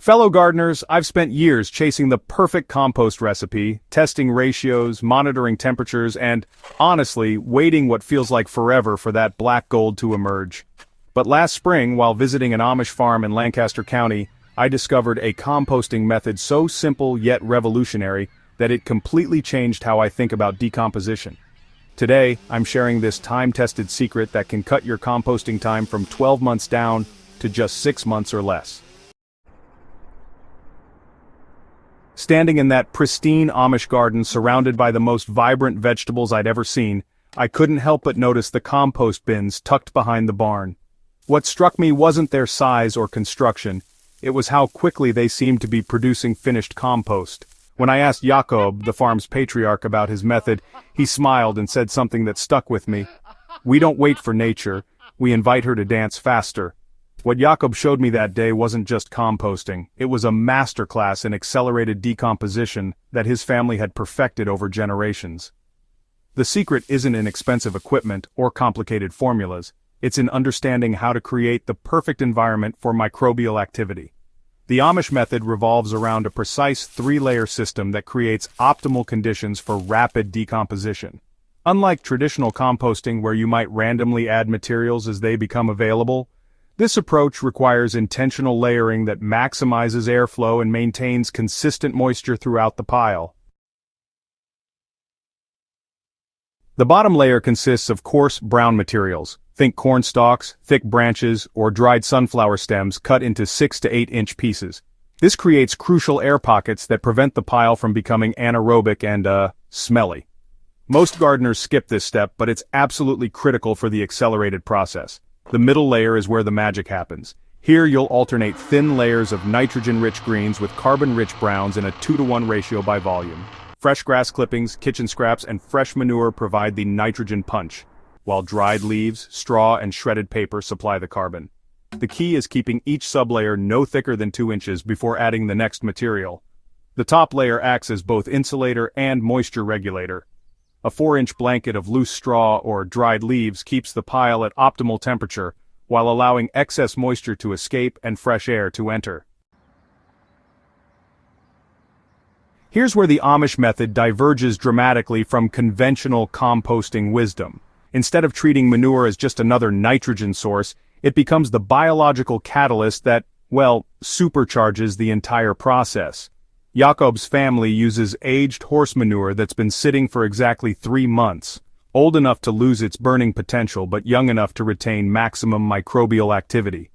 Fellow gardeners, I've spent years chasing the perfect compost recipe, testing ratios, monitoring temperatures, and, honestly, waiting what feels like forever for that black gold to emerge. But last spring, while visiting an Amish farm in Lancaster County, I discovered a composting method so simple yet revolutionary that it completely changed how I think about decomposition. Today, I'm sharing this time-tested secret that can cut your composting time from 12 months down to just 6 months or less. Standing in that pristine Amish garden surrounded by the most vibrant vegetables I'd ever seen, I couldn't help but notice the compost bins tucked behind the barn. What struck me wasn't their size or construction, it was how quickly they seemed to be producing finished compost. When I asked Jakob, the farm's patriarch, about his method, he smiled and said something that stuck with me. "We don't wait for nature, we invite her to dance faster." What Jakob showed me that day wasn't just composting, it was a masterclass in accelerated decomposition that his family had perfected over generations. The secret isn't in expensive equipment or complicated formulas, it's in understanding how to create the perfect environment for microbial activity. The Amish method revolves around a precise 3-layer system that creates optimal conditions for rapid decomposition. Unlike traditional composting where you might randomly add materials as they become available, this approach requires intentional layering that maximizes airflow and maintains consistent moisture throughout the pile. The bottom layer consists of coarse brown materials, think corn stalks, thick branches, or dried sunflower stems cut into 6 to 8 inch pieces. This creates crucial air pockets that prevent the pile from becoming anaerobic and, smelly. Most gardeners skip this step, but it's absolutely critical for the accelerated process. The middle layer is where the magic happens. Here you'll alternate thin layers of nitrogen-rich greens with carbon-rich browns in a 2-to-1 ratio by volume. Fresh grass clippings, kitchen scraps, and fresh manure provide the nitrogen punch, while dried leaves, straw, and shredded paper supply the carbon. The key is keeping each sublayer no thicker than 2 inches before adding the next material. The top layer acts as both insulator and moisture regulator. A 4-inch blanket of loose straw or dried leaves keeps the pile at optimal temperature, while allowing excess moisture to escape and fresh air to enter. Here's where the Amish method diverges dramatically from conventional composting wisdom. Instead of treating manure as just another nitrogen source, it becomes the biological catalyst that, well, supercharges the entire process. Jakob's family uses aged horse manure that's been sitting for exactly 3 months, old enough to lose its burning potential but young enough to retain maximum microbial activity.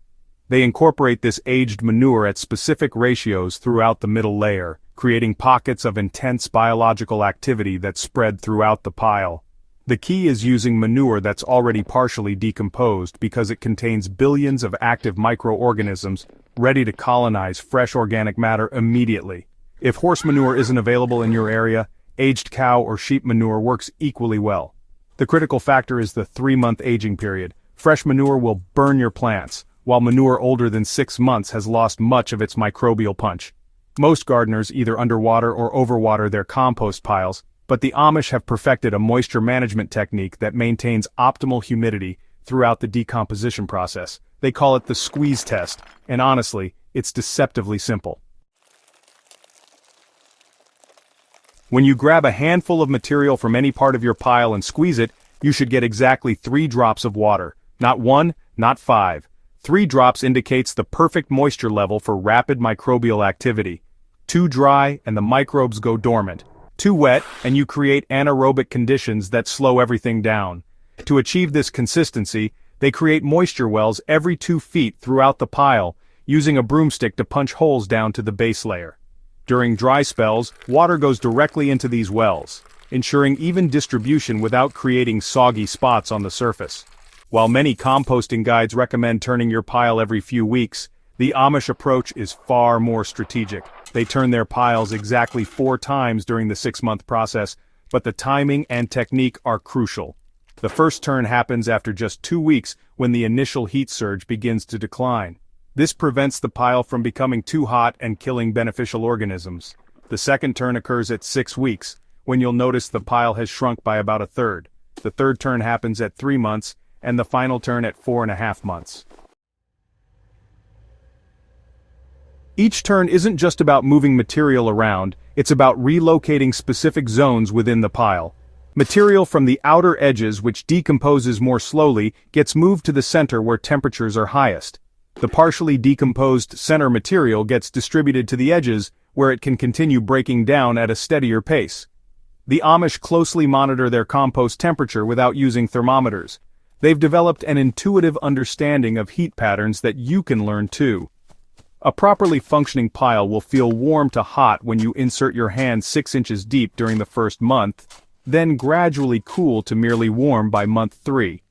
They incorporate this aged manure at specific ratios throughout the middle layer, creating pockets of intense biological activity that spread throughout the pile. The key is using manure that's already partially decomposed because it contains billions of active microorganisms ready to colonize fresh organic matter immediately. If horse manure isn't available in your area, aged cow or sheep manure works equally well. The critical factor is the 3-month aging period. Fresh manure will burn your plants, while manure older than 6 months has lost much of its microbial punch. Most gardeners either underwater or overwater their compost piles, but the Amish have perfected a moisture management technique that maintains optimal humidity throughout the decomposition process. They call it the squeeze test, and honestly, it's deceptively simple. When you grab a handful of material from any part of your pile and squeeze it, you should get exactly 3 drops of water. Not 1, not 5. 3 drops indicates the perfect moisture level for rapid microbial activity. Too dry and the microbes go dormant. Too wet and you create anaerobic conditions that slow everything down. To achieve this consistency, they create moisture wells every 2 feet throughout the pile, using a broomstick to punch holes down to the base layer. During dry spells, water goes directly into these wells, ensuring even distribution without creating soggy spots on the surface. While many composting guides recommend turning your pile every few weeks, the Amish approach is far more strategic. They turn their piles exactly 4 times during the 6-month process, but the timing and technique are crucial. The first turn happens after just 2 weeks when the initial heat surge begins to decline. This prevents the pile from becoming too hot and killing beneficial organisms. The second turn occurs at 6 weeks, when you'll notice the pile has shrunk by about a third. The third turn happens at 3 months, and the final turn at 4.5 months. Each turn isn't just about moving material around, it's about relocating specific zones within the pile. Material from the outer edges, which decomposes more slowly, gets moved to the center where temperatures are highest. The partially decomposed center material gets distributed to the edges, where it can continue breaking down at a steadier pace. The Amish closely monitor their compost temperature without using thermometers. They've developed an intuitive understanding of heat patterns that you can learn too. A properly functioning pile will feel warm to hot when you insert your hand 6 inches deep during the first month, then gradually cool to merely warm by month 3.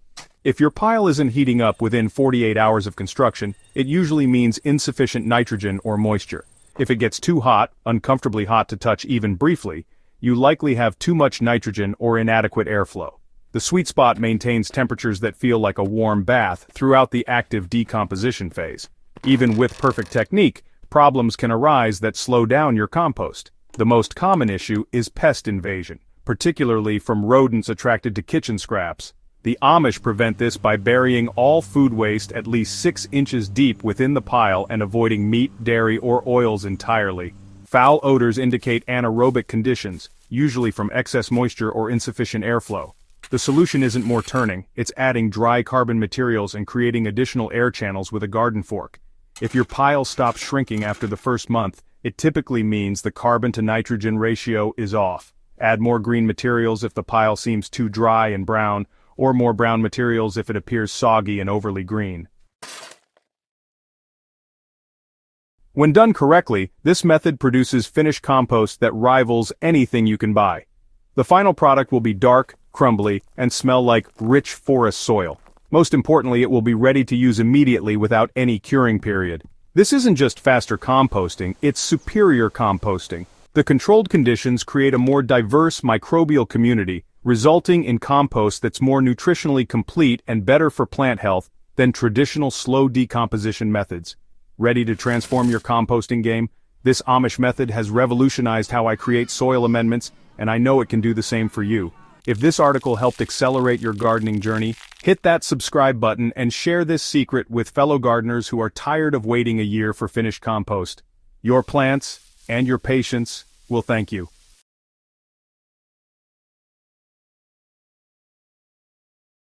If your pile isn't heating up within 48 hours of construction, it usually means insufficient nitrogen or moisture. If it gets too hot, uncomfortably hot to touch even briefly, you likely have too much nitrogen or inadequate airflow. The sweet spot maintains temperatures that feel like a warm bath throughout the active decomposition phase. Even with perfect technique, problems can arise that slow down your compost. The most common issue is pest invasion, particularly from rodents attracted to kitchen scraps. The Amish prevent this by burying all food waste at least 6 inches deep within the pile and avoiding meat, dairy, or oils entirely. Foul odors indicate anaerobic conditions, usually from excess moisture or insufficient airflow. The solution isn't more turning, it's adding dry carbon materials and creating additional air channels with a garden fork. If your pile stops shrinking after the first month, it typically means the carbon to nitrogen ratio is off. Add more green materials if the pile seems too dry and brown, or more brown materials if it appears soggy and overly green. When done correctly, this method produces finished compost that rivals anything you can buy. The final product will be dark, crumbly, and smell like rich forest soil. Most importantly, it will be ready to use immediately without any curing period. This isn't just faster composting, it's superior composting. The controlled conditions create a more diverse microbial community, resulting in compost that's more nutritionally complete and better for plant health than traditional slow decomposition methods. Ready to transform your composting game? This Amish method has revolutionized how I create soil amendments, and I know it can do the same for you. If this article helped accelerate your gardening journey, hit that subscribe button and share this secret with fellow gardeners who are tired of waiting a year for finished compost. Your plants, and your patience, will thank you.